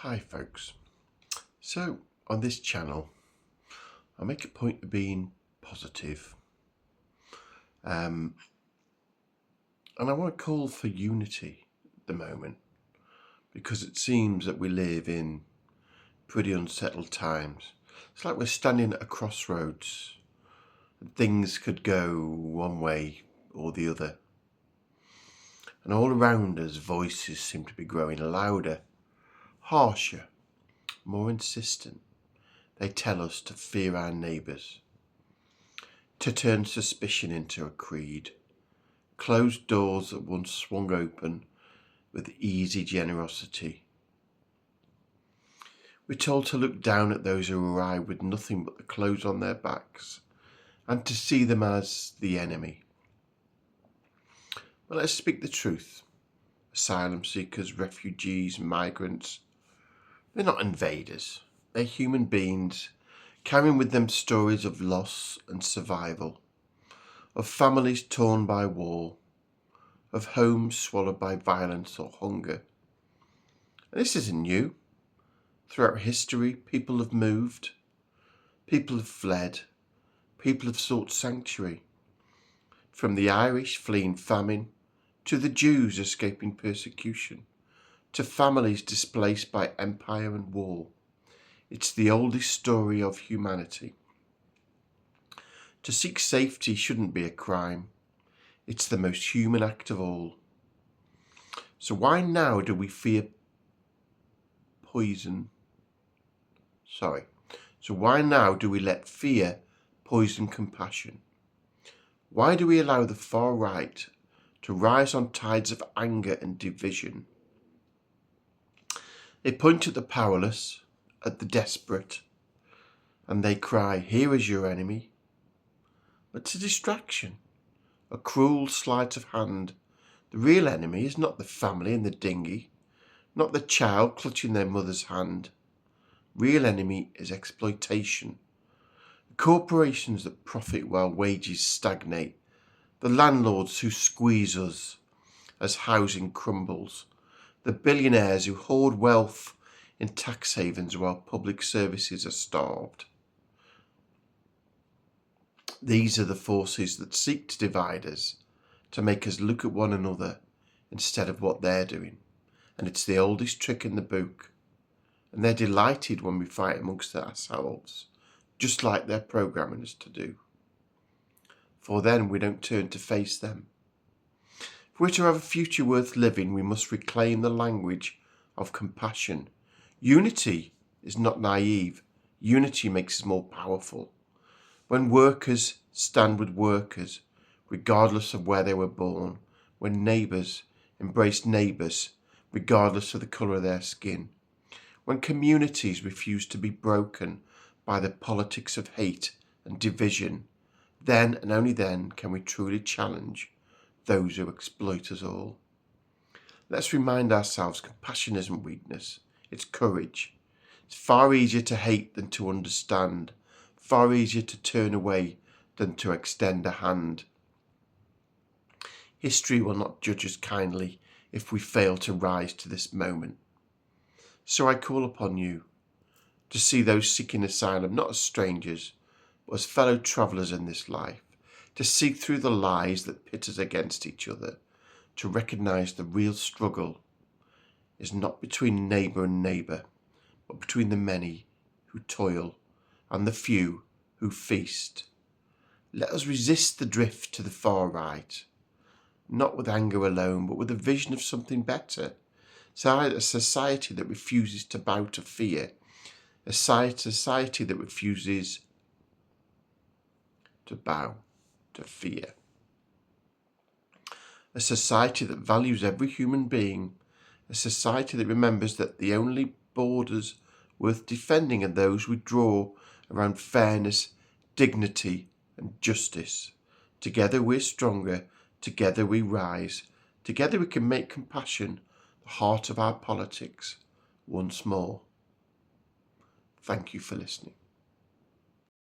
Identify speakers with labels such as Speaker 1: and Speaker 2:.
Speaker 1: Hi folks. So on this channel I make a point of being positive, and I want to call for unity at the moment, because it seems that we live in pretty unsettled times. It's like we're standing at a crossroads and things could go one way or the other, and all around us voices seem to be growing louder, harsher, more insistent. They tell us to fear our neighbours, to turn suspicion into a creed, closed doors that once swung open with easy generosity. We're told to look down at those who arrive with nothing but the clothes on their backs, and to see them as the enemy. But let's speak the truth. Asylum seekers, refugees, migrants, they're not invaders. They're human beings, carrying with them stories of loss and survival, of families torn by war, of homes swallowed by violence or hunger. And this isn't new. Throughout history, people have moved, people have fled, people have sought sanctuary. From the Irish fleeing famine, to the Jews escaping persecution, to families displaced by empire and war. It's the oldest story of humanity. To seek safety shouldn't be a crime. It's the most human act of all. So why now do we fear poison? So why now do we let fear poison compassion? Why do we allow the far right to rise on tides of anger and division? They point at the powerless, at the desperate, and they cry, "Here is your enemy." But it's a distraction, a cruel sleight of hand. The real enemy is not the family in the dinghy, not the child clutching their mother's hand. Real enemy is exploitation. The corporations that profit while wages stagnate. The landlords who squeeze us as housing crumbles. The billionaires who hoard wealth in tax havens while public services are starved. These are the forces that seek to divide us, to make us look at one another instead of what they're doing. And it's the oldest trick in the book. And they're delighted when we fight amongst ourselves, just like they're programming us to do. For then we don't turn to face them. If we're to have a future worth living, we must reclaim the language of compassion. Unity is not naive. Unity makes us more powerful. When workers stand with workers, regardless of where they were born, when neighbours embrace neighbours, regardless of the colour of their skin, when communities refuse to be broken by the politics of hate and division, then and only then can we truly challenge those who exploit us all. Let's remind ourselves compassion isn't weakness, it's courage. It's far easier to hate than to understand, far easier to turn away than to extend a hand. History will not judge us kindly if we fail to rise to this moment. So I call upon you to see those seeking asylum not as strangers, but as fellow travellers in this life, to seek through the lies that pit us against each other, to recognise the real struggle is not between neighbour and neighbour, but between the many who toil and the few who feast. Let us resist the drift to the far right, not with anger alone, but with a vision of something better. A society that refuses to bow to fear, a society that refuses to bow to fear, a society that values every human being, a society that remembers that the only borders worth defending are those we draw around fairness, dignity and justice. Together we're stronger, together we rise, together we can make compassion the heart of our politics once more. Thank you for listening.